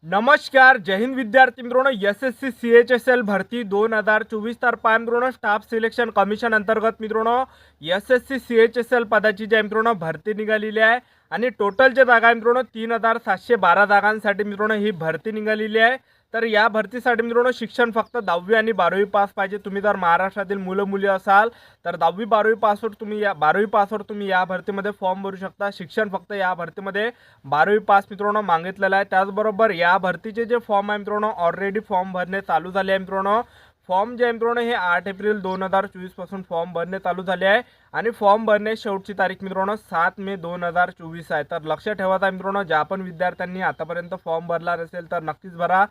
नमस्कार, जय हिंद विद्यार्थी मित्रांनो. एस-एस-सी सी-एच-एस-एल भरती 2024 तर पहा मित्रांनो, स्टाफ सिलेक्शन कमिशन अंतर्गत मित्रांनो एस-एस-सी सी-एच-एस-एल पदाची जी आहे मित्रांनो भरती निघालेली आहे आणि टोटलच्या जागा आहे मित्रांनो 3712 जागांसाठी मित्रांनो ही भरती निघालेली आहे. तर या भरतीसाठी मित्रांनो शिक्षण फक्त 10वी आणि 12वी पास पाहिजे. तुम्ही जर महाराष्ट्रातील मुलं मुली असाल तर 10वी 12वी पासवर तुम्ही या भरतीमध्ये फॉर्म भरू शकता. शिक्षण फक्त या भरतीमध्ये 12वी पास मित्रांनो मागितलेलं आहे. त्याचबरोबर या भरतीचे जे फॉर्म आहे मित्रांनो ऑलरेडी फॉर्म भरणे चालू झाले आहे मित्रांनो. फॉर्म जे आहे मित्रांनो हे 8 एप्रिल 2024 पासून फॉर्म भरणे चालू झाले आहे आणि फॉर्म भरणे शेवटची तारीख मित्रांनो 7 मे 2024 आहे. तर लक्षात ठेवायचं मित्रांनो, ज्या पण विद्यार्थ्यांनी आतापर्यंत फॉर्म भरला नसेल तर नक्कीच भरा.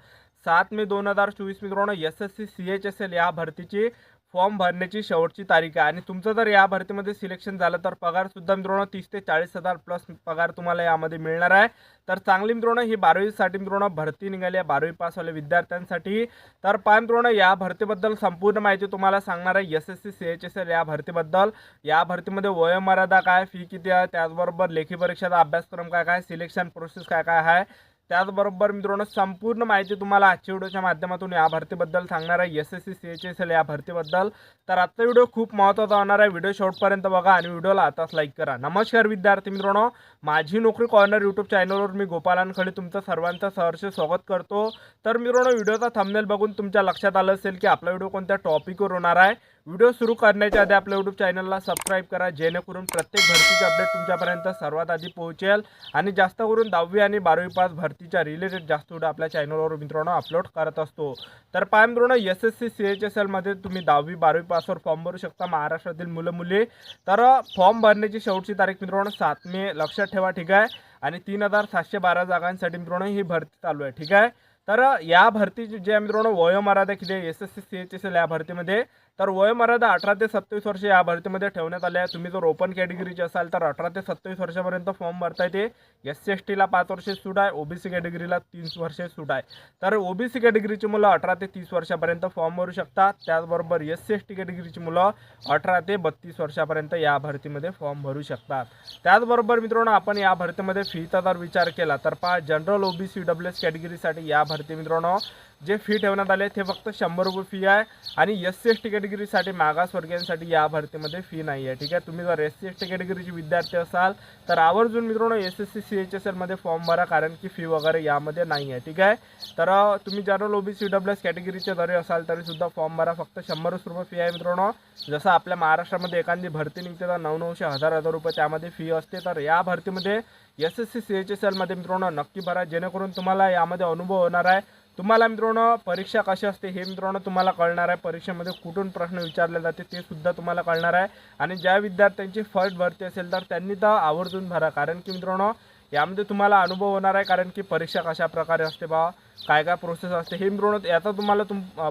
7 मे 2024 मित्रांनो एस-एस-सी सी-एच-एस-एल या भरतीची फॉर्म भरण्याची शेवटची तारीख आहे. आणि तुमचं जर या भरतीमध्ये सिलेक्शन झालं तर पगार सुद्धा मित्रांनो 30 ते 40,000 प्लस पगार तुम्हाला यामध्ये मिळणार आहे. तर चांगली मित्रांनो ही 12वीसाठी मित्रांनो भरती निघाली आहे 12वी पासवाल्या विद्यार्थ्यांसाठी. तर पहा मित्रांनो, या भरतीबद्दल संपूर्ण माहिती तुम्हाला सांगणार आहे एस-एस-सी सी-एच-एस-एल या भरतीबद्दल. या भरतीमध्ये वयोमर्यादा काय, फी किती आहे, त्याचबरोबर लेखी परीक्षेचा अभ्यासक्रम काय काय, सिलेक्शन प्रोसेस काय काय आहे, त्याचबरोबर मित्रांनो संपूर्ण माहिती तुम्हाला आजच्या व्हिडिओच्या माध्यमातून या भरतीबद्दल सांगणार आहे एस-एस-सी सी-एच-एस-एल या भरतीबद्दल. तर आजचा व्हिडिओ खूप महत्त्वाचा होणार आहे. व्हिडिओ शेवटपर्यंत बघा आणि व्हिडिओला आताच लाईक करा. नमस्कार विद्यार्थी मित्रांनो, माझी नोकरी कॉर्नर यूट्यूब चॅनलवर मी गोपालांकडे तुमचं सर्वांचं सहर्ष स्वागत करतो. तर मित्रांनो, व्हिडिओचा थंबनेल बघून तुमच्या लक्षात आलं असेल की आपला व्हिडिओ कोणत्या टॉपिकवर होणार आहे. व्हिडिओ सुरू करण्याच्या आधी आपल्या यूट्यूब चॅनलला सबस्क्राईब करा, जेणेकरून प्रत्येक भरतीचे अपडेट तुमच्यापर्यंत सर्वात आधी पोहोचेल आणि जास्त करून 10वी आणि 12वी पास भरतीच्या रिलेटेड जास्त व्हिडिओ आपल्या चॅनलवर मित्रांनो अपलोड करत असतो. तर पहा मित्रांनो, एस-एस-सी सी-एच-एस-एल मध्ये तुम्ही 10वी 12वी पासवर फॉर्म भरू शकता महाराष्ट्रातील मुलं मुली. तर फॉर्म भरण्याची शेवटची तारीख मित्रांनो 7 मे लक्षात ठेवा, ठीक आहे. आणि 3712 जागांसाठी मित्रांनो ही भरती चालू आहे, ठीक आहे. तर या भरतीची जे मित्रांनो वयोमर्यादा किती आहे एस-एस-सी सी-एच-एस-एल या भरतीमध्ये, तर वयोमर्यादा 18 ते 27 वर्ष या भरतीमध्ये ठेवण्यात आले आहे. तुम्ही जर ओपन कॅटेगरीचे असाल तर 18 ते 27 वर्षापर्यंत फॉर्म भरता येते. एस-सी-एस-टीला 5 वर्षे सूट आहे, ओबीसी कॅटेगरीला 3 वर्षे सूट आहे. तर ओबीसी कॅटेगरीची मुलं 18 ते 30 वर्षापर्यंत फॉर्म भरू शकतात. त्याचबरोबर एस-सी-एस-टी कॅटेगरीची मुलं 18 ते 32 वर्षापर्यंत या भरतीमध्ये फॉर्म भरू शकतात. त्याचबरोबर मित्रांनो, आपण या भरतीमध्ये फीचा जर विचार केला तर पहा, जनरल ओबीसी डब्ल्यूएस कॅटेगरीसाठी या भरती मित्रांनो जे फी ठेवण्यात आले ते फक्त 100 रुपये फी आहे. आणि एस-सी-एस-टी कॅटेगरीसाठी मागासवर्गीयांसाठी या भरतीमध्ये फी नाही आहे, ठीक आहे. तुम्ही जर एस-सी-एस-टी कॅटेगरीचे विद्यार्थी असाल तर आवर्जून मित्रांनो एस-एस-सी सी-एच-एस-एलमध्ये फॉर्म भरा, कारण की फी वगैरे यामध्ये नाही आहे, ठीक आहे. तर तुम्ही जनरल ओबीसी डब्ल्यूएस कॅटेगरीचे जरी असाल तरी सुद्धा फॉर्म भरा, फक्त 100 रुपये फी आहे मित्रांनो. जसं आपल्या महाराष्ट्रामध्ये एखादी भरती निघते तर 900 1000 रुपये त्यामध्ये फी असते. तर या भरतीमध्ये एस-एस-सी सी-एच-एस-एलमध्ये मित्रांनो नक्की भरा, जेणेकरून तुम्हाला यामध्ये अनुभव होणार आहे. तुम्हाला मित्रांनो परीक्षा कशी असते हे मित्रांनो तुम्हाला कळणार आहे. परीक्षेमध्ये कुठून प्रश्न विचारले जाते ते सुद्धा तुम्हाला कळणार आहे. आणि ज्या विद्यार्थ्यांची फर्स्ट भरती असेल तर त्यांनी तर आवर्जून भरा, कारण की मित्रांनो यामध्ये तुम्हाला अनुभव होणार आहे. कारण की परीक्षा कशा प्रकारे असते बा, काय काय प्रोसेस असते हे मित्रांनो याचा तुम्हाला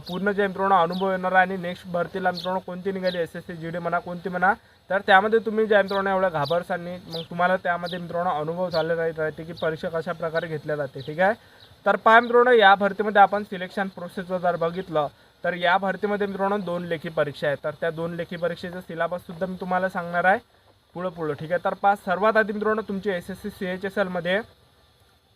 पूर्ण जे मित्रांनो अनुभव येणार आहे. आणि नेक्स्ट भरतीला मित्रांनो कोणती निघाली एस-एस-सी जी-डी म्हणा कोणती म्हणा, तर त्यामध्ये तुम्ही ज्या मित्रांनो एवढं घाबरसाल नाही, मग तुम्हाला त्यामध्ये मित्रांनो अनुभव झाले राहते की परीक्षा कशा प्रकारे घेतल्या जाते, ठीक आहे. तर पहा मित्रांनो, या भरतीमध्ये आपण सिलेक्शन प्रोसेसवर जर बघितलं तर या भरतीमध्ये मित्रांनो 2 लेखी परीक्षा आहेत. तर त्या 2 लेखी परीक्षेचा सिलेबस सुद्धा मी तुम्हाला सांगणार आहे पुढं, ठीक आहे. तर पहा, सर्वात आधी मित्रांनो तुमची एस-एस-सी सी-एच-एस-एलमध्ये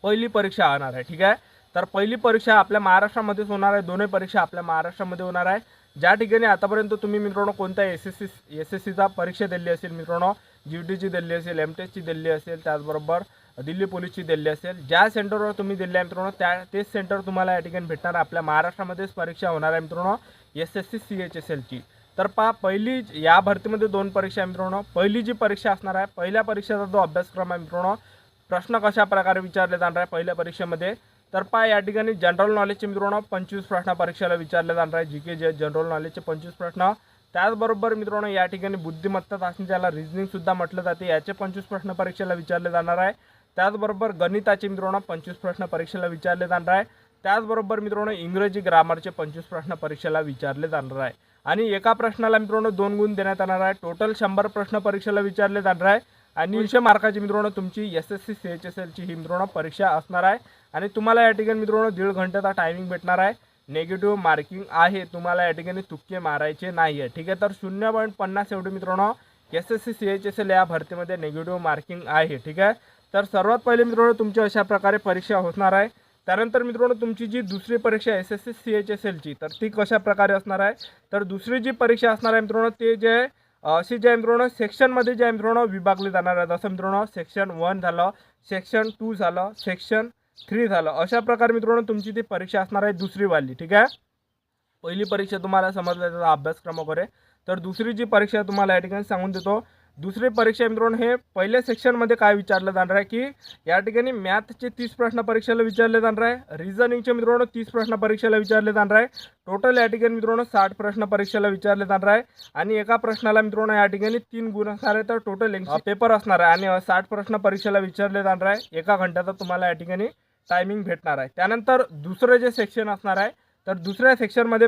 पहिली परीक्षा होणार आहे, ठीक आहे. तर पहिली परीक्षा आपल्या महाराष्ट्रामध्येच होणार आहे. दोन्ही परीक्षा आपल्या महाराष्ट्रामध्ये होणार आहे. ज्या ठिकाणी आतापर्यंत तुम्ही मित्रांनो कोणत्या एस-एस-सीचा परीक्षा दिली असेल मित्रांनो, जी-डीची दिली असेल, एम-टेस्टची दिली असेल, त्याचबरोबर दिल्ली पोलीसची दिल्ली असेल, ज्या सेंटरवर तुम्ही दिल्ली आहे मित्रांनो तेच सेंटर तुम्हाला या ठिकाणी भेटणार. आपल्या महाराष्ट्रामध्येच परीक्षा होणार आहे मित्रांनो एस-एस-सी सी-एच-एस-एलची. तर पहा, पहिली या भरतीमध्ये 2 परीक्षा आहे मित्रांनो. पहिली जी परीक्षा असणार आहे, पहिल्या परीक्षेचा जो अभ्यासक्रम आहे मित्रांनो, प्रश्न कशा प्रकारे विचारले जाणार आहे पहिल्या परीक्षेमध्ये, तर पहा या ठिकाणी जनरल नॉलेजचे मित्रांनो 25 प्रश्न परीक्षेला विचारले जाणार आहे. जी-के जे जनरल नॉलेजचे 25 प्रश्न. त्याचबरोबर मित्रांनो या ठिकाणी बुद्धिमत्ता चाचणी ज्याला रिझनिंग सुद्धा म्हटलं जाते याचे 25 प्रश्न परीक्षेला विचारले जाणार आहे. त्याचबरोबर गणिताचे मित्रांनो 25 प्रश्न परीक्षेला विचारले जाणार आहे. त्याचबरोबर मित्रांनो इंग्रजी ग्रामरचे 25 प्रश्न परीक्षेला विचारले जाणार आहे. आणि एका प्रश्नाला मित्रांनो 2 गुण देण्यात येणार आहे. टोटल 100 प्रश्न परीक्षेला विचारले जाणार आहे. आणि 200 मार्काची मित्रांनो तुमची एस-एस-सी सी-एच-एस-एलची ही मित्रांनो परीक्षा असणार आहे. आणि तुम्हाला या ठिकाणी मित्रांनो 1.5 घंट्याचा टायमिंग भेटणार आहे. नेगेटिव्ह मार्किंग आहे, तुम्हाला या ठिकाणी तुक्के मारायचे नाही आहे, ठीक आहे. तर 0.50 एवढे मित्रांनो एस-एस-सी सी-एच-एस-एल या भरतीमध्ये नेगेटिव्ह मार्किंग आहे, ठीक आहे. तर सर्वात पहिले मित्रांनो तुमची अशा प्रकारे परीक्षा होणार आहे. त्यानंतर मित्रांनो तुमची जी दुसरी परीक्षा SSC CHSLची तर ती कशा प्रकारे असणार आहे, तर दुसरी जी परीक्षा असणार आहे मित्रांनो ते जे आहे अशी जे आहे मित्रांनो सेक्शनमध्ये जे आहे मित्रांनो विभागले जाणार आहे. जसं मित्रांनो सेक्शन 1 झालं, सेक्शन 2 झालं, सेक्शन 3 झालं. अशा प्रकारे मित्रांनो तुमची ती परीक्षा असणार आहे दुसरीवाली. ठीक आहे. पहिली परीक्षा तुम्हाला समजलं त्याचा अभ्यासक्रम वगैरे. तर दुसरी जी परीक्षा तुम्हाला या ठिकाणी सांगून देतो. दुसरी परीक्षा मित्रांनो हे पहिल्या सेक्शनमध्ये काय विचारलं जाणार आहे की या ठिकाणी मॅथचे 30 प्रश्न परीक्षेला विचारले जाणार आहे. रिझनिंगचे मित्रांनो 30 प्रश्न परीक्षेला विचारले जाणार आहे. टोटल या ठिकाणी मित्रांनो 60 प्रश्न परीक्षेला विचारले जाणार आहे आणि एका प्रश्नाला मित्रांनो या ठिकाणी 3 गुण असणार आहे. तर टोटल 80 पेपर असणार आहे आणि 60 प्रश्न परीक्षेला विचारले जाणार आहे. एका घंट्याचा तुम्हाला या ठिकाणी टायमिंग भेटणार आहे. त्यानंतर दुसरं जे सेक्शन असणार आहे तर दुसऱ्या सेक्शनमध्ये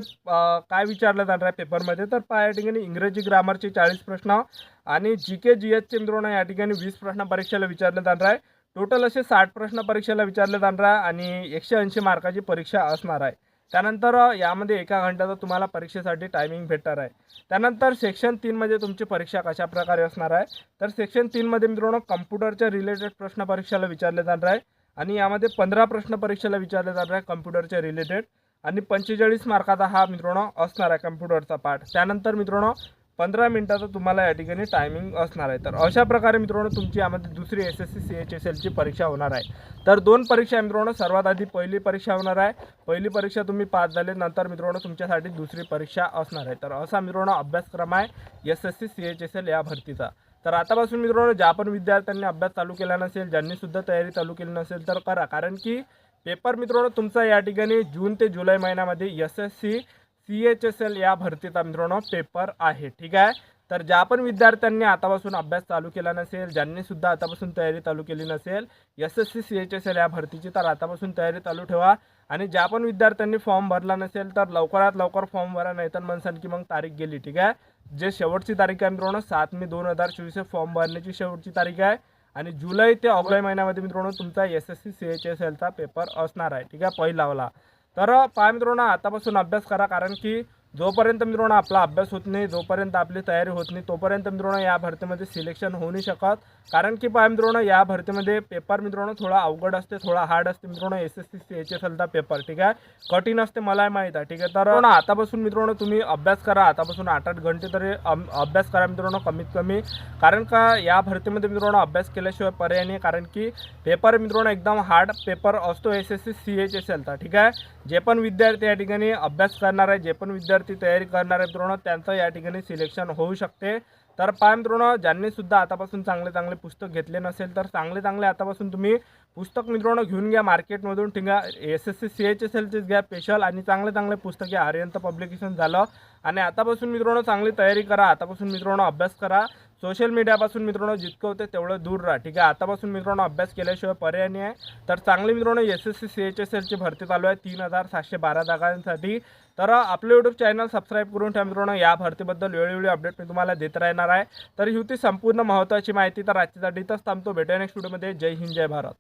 काय विचारलं जाणार आहे पेपरमध्ये, तर या ठिकाणी इंग्रजी ग्रामरचे 40 प्रश्न आणि GK GHचे मित्रांनो या ठिकाणी 20 प्रश्न परीक्षेला विचारले जाणार आहे. टोटल असे 60 प्रश्न परीक्षेला विचारले जाणार आहे आणि 180 मार्काची परीक्षा असणार आहे. त्यानंतर यामध्ये एका घंट्याचा तुम्हाला परीक्षेसाठी टायमिंग भेटणार आहे. त्यानंतर सेक्शन 3 मध्ये तुमची परीक्षा कशा प्रकारे असणार आहे, तर सेक्शन 3 मध्ये मित्रांनो कम्प्युटरच्या रिलेटेड प्रश्न परीक्षेला विचारले जाणार आहे आणि यामध्ये 15 प्रश्न परीक्षेला विचारले जाणार आहे कम्प्युटरच्या रिलेटेड आणि 45 मार्काचा हा मित्रांनो असणार आहे कम्प्युटरचा पार्ट. त्यानंतर मित्रांनो 15 मिनिटाचा तुम्हाला या ठिकाणी टायमिंग असणार आहे. तर अशा प्रकारे मित्रांनो तुमची यामध्ये दुसरी SSC CHSLची परीक्षा होणार आहे. तर 2 परीक्षा मित्रांनो, सर्वात आधी पहिली परीक्षा होणार आहे. पहिली परीक्षा तुम्ही पास झाले नंतर मित्रांनो तुमच्यासाठी दुसरी परीक्षा असणार आहे. तर असा मित्रांनो अभ्यासक्रम आहे SSC CHSL या भरतीचा. तर आतापासून मित्रांनो ज्या पण विद्यार्थ्यांनी अभ्यास चालू केला नसेल, ज्यांनी सुद्धा तयारी चालू केली नसेल तर करा, कारण की पेपर मित्रांनो तुमचा या ठिकाणी जून ते जुलै महिन्यामध्ये SSC CHSL या भरतीचा मित्रांनो पेपर आहे. ठीक आहे. तर ज्या पण विद्यार्थ्यांनी आतापासून अभ्यास चालू केला नसेल, ज्यांनी सुद्धा आतापासून तयारी चालू केली नसेल SSC CHSL या भरतीची, तर आतापासून तयारी चालू ठेवा. आणि ज्या पण विद्यार्थ्यांनी फॉर्म भरला नसेल तर लवकरात लवकर फॉर्म भरा, नाहीतर म्हणसान की मग तारीख गेली. ठीक आहे. जे शेवटची तारीख आहे मित्रांनो 7 मे 2024 फॉर्म भरण्याची शेवटची तारीख आहे आणि जुलै ते ऑगस्ट महिन्यामध्ये मित्रांनो तुमचा SSC CHSLचा पेपर असणार आहे. ठीक आहे, पहिलावाला. तर पहा मित्रांनो आतापासून अभ्यास करा, कारण की जोपर्यंत मित्रांनो आपला अभ्यास होत नाही, जोपर्यंत आपली तयारी होत नाही, तोपर्यंत मित्रांनो या भरतीमध्ये सिलेक्शन होऊ नाही शकत. कारण की पहा मित्रांनो या भरतीमध्ये पेपर मित्रांनो थोडा अवघड असते, थोडा हार्ड असते मित्रांनो SSC CHSLचा पेपर. ठीक आहे, कठीण असते, मलाही माहीत आहे. ठीक आहे. तर आतापासून मित्रांनो तुम्ही अभ्यास करा, आतापासून 8-8 घंटे तरी अभ्यास करा मित्रांनो कमीत कमी, कारण का या भरतीमध्ये मित्रांनो अभ्यास केल्याशिवाय पर्याय नाही. कारण की पेपर मित्रांनो एकदम हार्ड पेपर असतो SSC CHSLचा. ठीक आहे. जे पण विद्यार्थी या ठिकाणी अभ्यास करणार आहे, जे पण विद्यार्थी तयारी करणार आहे मित्रांनो, त्यांचं या ठिकाणी सिलेक्शन होऊ शकते. तर पहा मित्रांनो ज्यांनी सुद्धा आतापासून चांगले चांगले पुस्तक घेतले नसेल तर चांगले आतापासून तुम्ही पुस्तक मित्रांनो घेऊन घ्या मार्केटमधून. ठीक आहे. SSC CHSLचेच घ्या स्पेशल, आणि चांगले पुस्तक घ्या. आर्यंत पब्लिकेशन झालं. आणि आतापासून मित्रांनो चांगली तयारी करा, आतापासून मित्रांनो अभ्यास करा. सोशल मीडियापासून मित्रांनो जितकं होते तेवढं दूर राहा. ठीक आहे. आतापासून मित्रांनो अभ्यास केल्याशिवाय पर्याय नाही आहे. तर चांगली मित्रांनो SSC CHSLची भरती चालू आहे 3712 जागांसाठी. तर आपलं यूट्यूब चॅनल सबस्क्राईब करून ठेवा मित्रांनो. या भरतीबद्दल वेळोवेळी अपडेट मी तुम्हाला देत राहणार आहे. तर ही होती संपूर्ण महत्त्वाची माहिती. तर आजच्यासाठी इथंच थांबतो. भेटूया नेक्स्ट व्हिडिओमध्ये. जय हिंद, जय भारत.